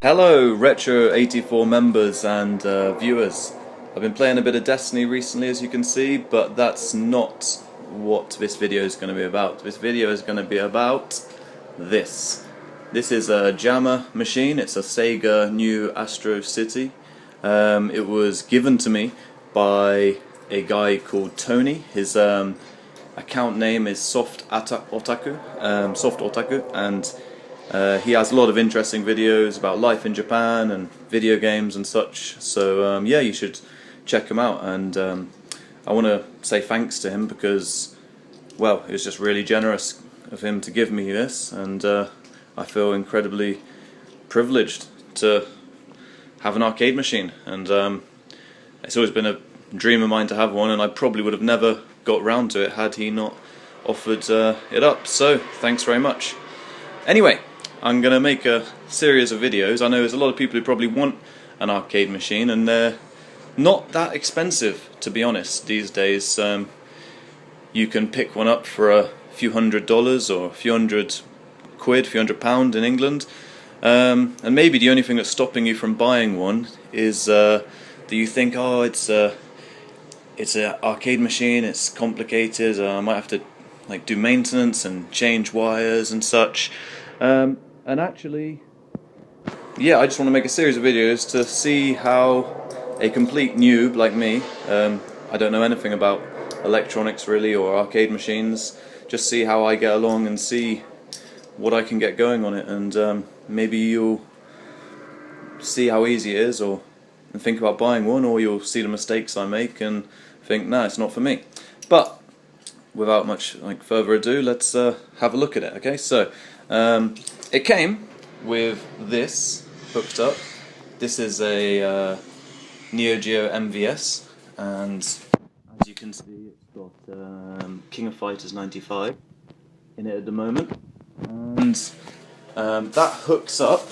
Hello Retro 84 members and viewers. I've been playing a bit of Destiny recently, as you can see, but that's not what this video is going to be about. This video is going to be about this. This is a Jamma machine. It's a Sega new Astro City. It was given to me by a guy called Tony. His account name is Soft Otaku, and he has a lot of interesting videos about life in Japan and video games and such, so yeah, you should check him out. And I want to say thanks to him because, well, it was just really generous of him to give me this, and I feel incredibly privileged to have an arcade machine, and it's always been a dream of mine to have one, and I probably would have never got round to it had he not offered it up, so thanks very much. Anyway, I'm going to make a series of videos. I know there's a lot of people who probably want an arcade machine, and they're not that expensive, to be honest, these days. You can pick one up for a few $100s or a few £100, few £100 in England, and maybe the only thing that's stopping you from buying one is that you think, oh, it's an arcade machine, it's complicated, I might have to do maintenance and change wires and such. And actually, yeah, I just want to make a series of videos to see how a complete noob like me, I don't know anything about electronics really or arcade machines, just see how I get along and see what I can get going on it, and maybe you'll see how easy it is and think about buying one, or you'll see the mistakes I make and think, nah, it's not for me. But without much further ado, let's have a look at it. Okay, so it came with this hooked up. This is a Neo Geo MVS, and as you can see, it's got King of Fighters 95 in it at the moment, and that hooks up.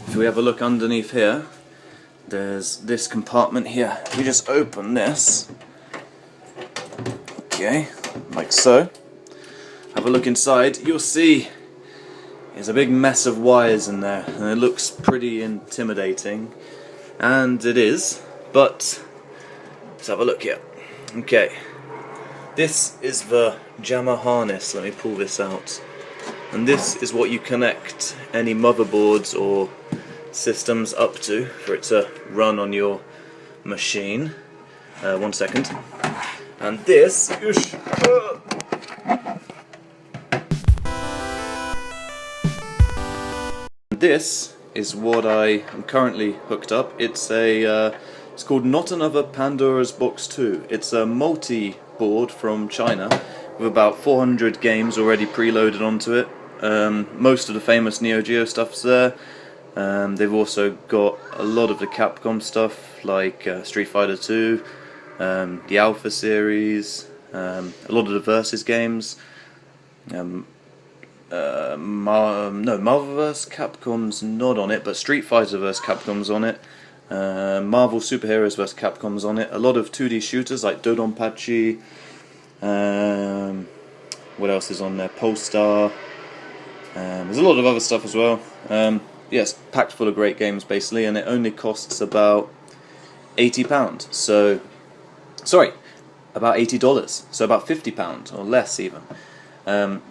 If we have a look underneath here, there's this compartment here. We just open this, okay, like so. Have a look inside. You'll see there's a big mess of wires in there, and it looks pretty intimidating, and it is, but let's have a look here. Okay, this is the Jamma harness. Let me pull this out, and this is what you connect any motherboards or systems up to for it to run on your machine. 1 second. And this this is what I am currently hooked up. It's called Not Another Pandora Box 2. It's a multi-board from China with about 400 games already preloaded onto it. Most of the famous Neo Geo stuff's there. They've also got a lot of the Capcom stuff, like Street Fighter 2, the Alpha series, a lot of the Versus games. Marvel vs. Capcom's not on it, but Street Fighter vs. Capcom's on it. Marvel Superheroes vs. Capcom's on it. A lot of 2D shooters like Dodonpachi. What else is on there? Polestar. There's a lot of other stuff as well. Yes, packed full of great games basically, and it only costs about £80. So, sorry, about $80. So about £50 or less even.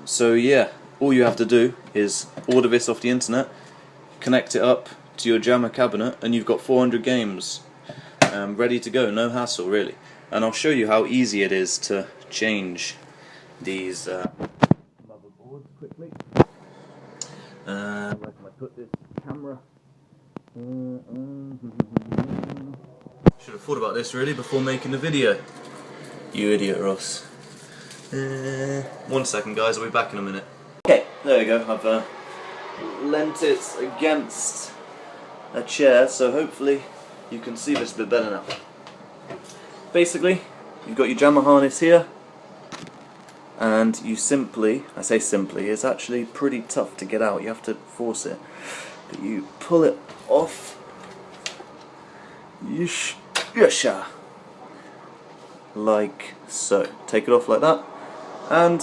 So yeah, all you have to do is order this off the internet, connect it up to your Jamma cabinet, and you've got 400 games ready to go. No hassle really. And I'll show you how easy it is to change these motherboards quickly. Where can I put this camera? Should have thought about this really before making the video. You idiot, Ross. 1 second, guys, I'll be back in a minute. Okay, there we go. I've lent it against a chair, so hopefully you can see this a bit better now. Basically, you've got your Jamma harness here, and you simply, I say simply, it's actually pretty tough to get out, you have to force it, but you pull it off, yasha, like so. Take it off like that, and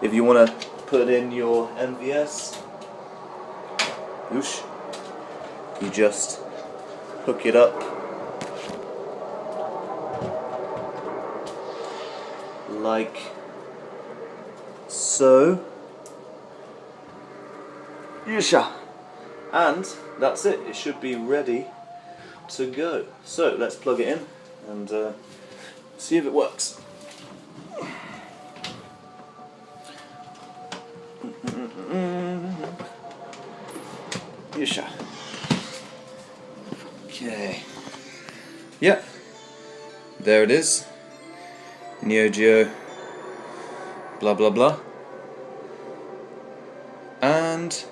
if you want to put in your MVS, you just hook it up like so. Yesha. And that's it, it should be ready to go. So let's plug it in and see if it works. Yesha. Okay. Yep. There it is. Neo Geo blah blah blah. And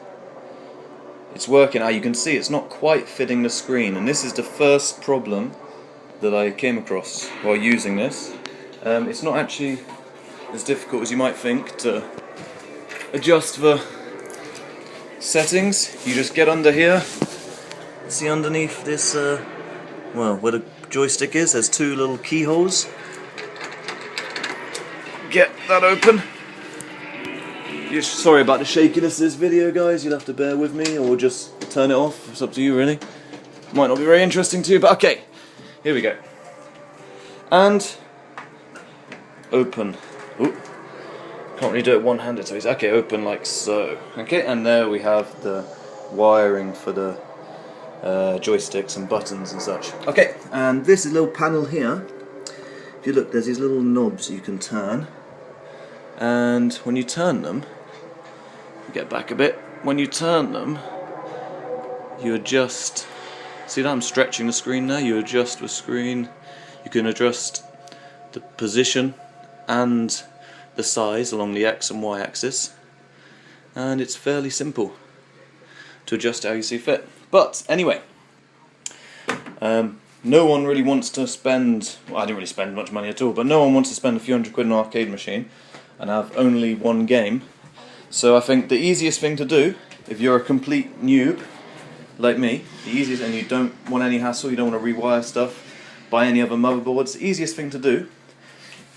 it's working. You can see it's not quite fitting the screen, and this is the first problem that I came across while using this. It's not actually as difficult as you might think to adjust the settings. You just get under here, see underneath this, well, where the joystick is, there's two little keyholes. Get that open. Sorry about the shakiness of this video, guys, you'll have to bear with me or just turn it off, it's up to you really. Might not be very interesting to you, but okay, here we go. And open. Ooh. Can't really do it one-handed, so it's okay, open like so. Okay, and there we have the wiring for the joysticks and buttons and such. Okay, and this little panel here, if you look, there's these little knobs you can turn, and when you turn them, get back a bit, when you turn them, you adjust, see that I'm stretching the screen now, you adjust the screen, you can adjust the position and the size along the X and Y axis, and it's fairly simple to adjust how you see fit. But anyway, no one really wants to spend, well, I didn't really spend much money at all, but no one wants to spend a few £100 on an arcade machine and have only one game. So I think the easiest thing to do, if you're a complete noob like me, the easiest, and you don't want any hassle, you don't want to rewire stuff, buy any other motherboards, the easiest thing to do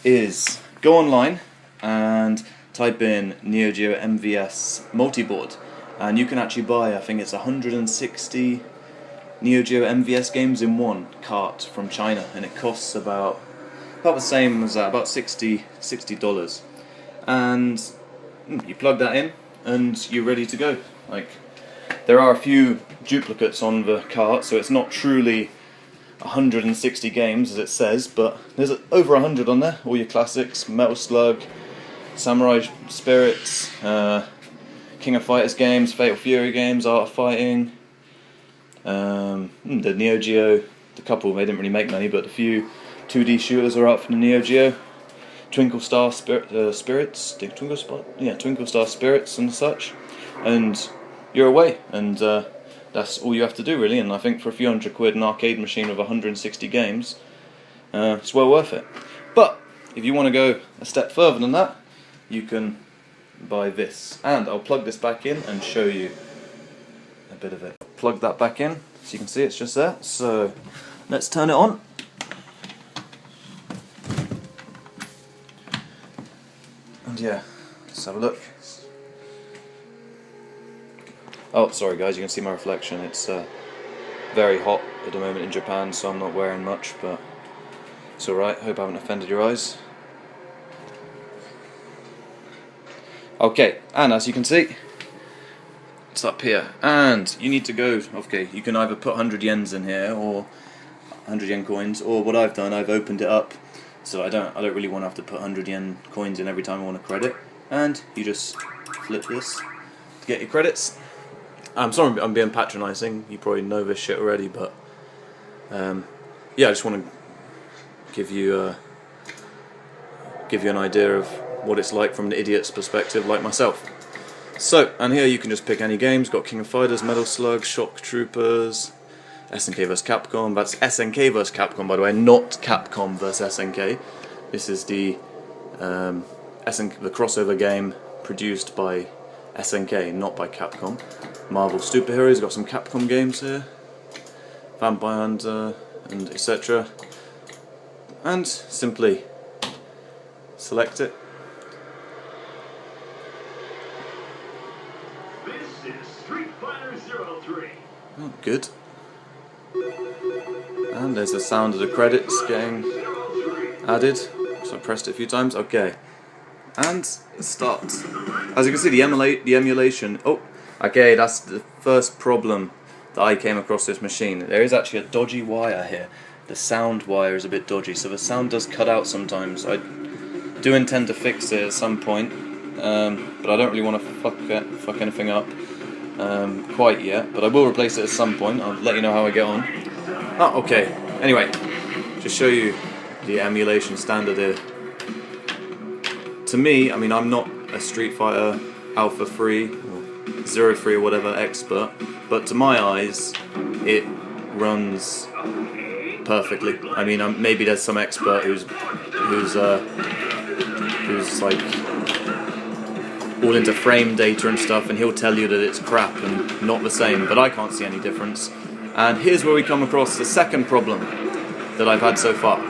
is go online and type in Neo Geo MVS multiboard, and you can actually buy, I think it's 160 Neo Geo MVS games in one cart from China, and it costs about the same as that, about $60. And you plug that in and you're ready to go. Like, there are a few duplicates on the cart, so it's not truly 160 games as it says, but there's over 100 on there, all your classics, Metal Slug, Samurai Spirits, King of Fighters games, Fatal Fury games, Art of Fighting, the Neo Geo, the couple, they didn't really make many, but a few 2D shooters are out from the Neo Geo. Twinkle Star Spirits, Twinkle Star Spirits and such, and you're away, and that's all you have to do really. And I think for a few £100 an arcade machine with 160 games, it's well worth it. But if you want to go a step further than that, you can buy this, and I'll plug this back in and show you a bit of it. Plug that back in, so you can see it's just there. So let's turn it on. And yeah, let's have a look. Oh, sorry guys, you can see my reflection. It's very hot at the moment in Japan, so I'm not wearing much, but it's alright. Hope I haven't offended your eyes. Okay, and as you can see, it's up here, and you need to go, okay, you can either put 100 yens in here, or 100 yen coins, or what I've done, I've opened it up, so I don't really want to have to put 100 yen coins in every time I want a credit, and you just flip this to get your credits. I'm sorry I'm being patronising, you probably know this shit already, but yeah, I just want to give you an idea of what it's like from the idiot's perspective, like myself. So, and here you can just pick any games. Got King of Fighters, Metal Slug, Shock Troopers, SNK vs Capcom. That's SNK vs Capcom, by the way, not Capcom vs SNK. This is the the crossover game produced by SNK, not by Capcom. Marvel Superheroes, got some Capcom games here. Vampire Hunter, and etc. And simply select it. This is Street Fighter 03. Oh, good. And there's the sound of the credits getting added. So I pressed it a few times. Okay. And start. As you can see, the emulation. Oh, okay, that's the first problem that I came across this machine. There is actually a dodgy wire here. The sound wire is a bit dodgy, so the sound does cut out sometimes. I do intend to fix it at some point, but I don't really want to fuck anything up quite yet. But I will replace it at some point. I'll let you know how I get on. Oh, okay. Anyway, just show you the emulation standard here. To me, I mean, I'm not a Street Fighter Alpha 3 or 03 or whatever expert, but to my eyes, it runs perfectly. I mean, maybe there's some expert who's like all into frame data and stuff, and he'll tell you that it's crap and not the same, but I can't see any difference. And here's where we come across the second problem that I've had so far.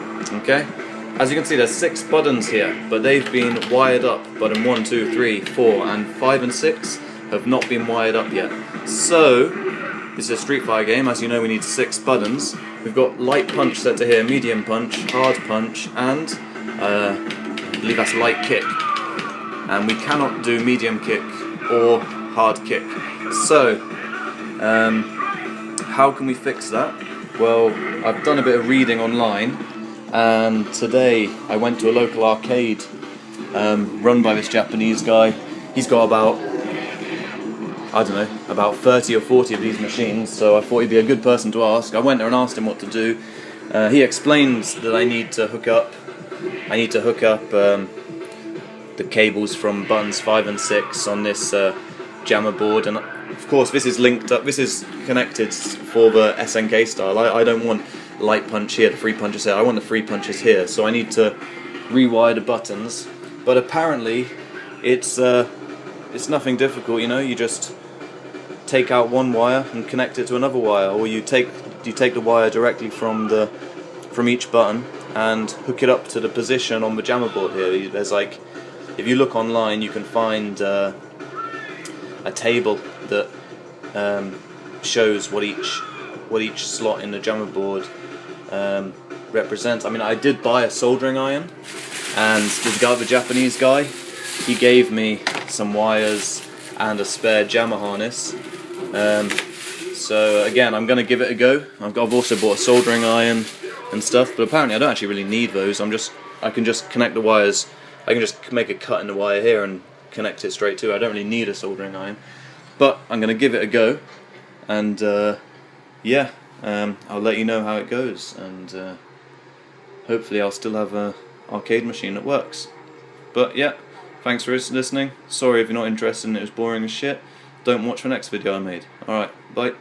Okay? As you can see, there's 6 buttons here, but they've been wired up. Button 1, 2, 3, 4, and 5 and 6 have not been wired up yet. So, this is a Street Fighter game. As you know, we need 6 buttons. We've got light punch set to here, medium punch, hard punch, and I believe that's light kick. And we cannot do medium kick or hard kick. So, how can we fix that? Well, I've done a bit of reading online. And today I went to a local arcade run by this Japanese guy. He's got about, I don't know, about 30 or 40 of these machines, so I thought he'd be a good person to ask. I went there and asked him what to do. He explains that I need to hook up the cables from buttons 5 and 6 on this Jamma board, and of course this is linked up, this is connected for the SNK style. I don't want light punch here, the 3 punches here, I want the 3 punches here, so I need to rewire the buttons. But apparently it's nothing difficult, you know. You just take out one wire and connect it to another wire, or you take the wire directly from each button and hook it up to the position on the Jamma board here. There's like, if you look online, you can find a table that shows what each slot in the Jamma board represents. I mean, I did buy a soldering iron, and the Japanese guy, he gave me some wires and a spare Jamma harness. So again, I'm going to give it a go. I've also bought a soldering iron and stuff, but apparently I don't actually really need those. I can just connect the wires. I can just make a cut in the wire here and connect it straight to it. I don't really need a soldering iron, but I'm going to give it a go, and yeah, I'll let you know how it goes, and hopefully I'll still have an arcade machine that works. But yeah, thanks for listening. Sorry if you're not interested and it was boring as shit. Don't watch the next video I made. Alright, bye.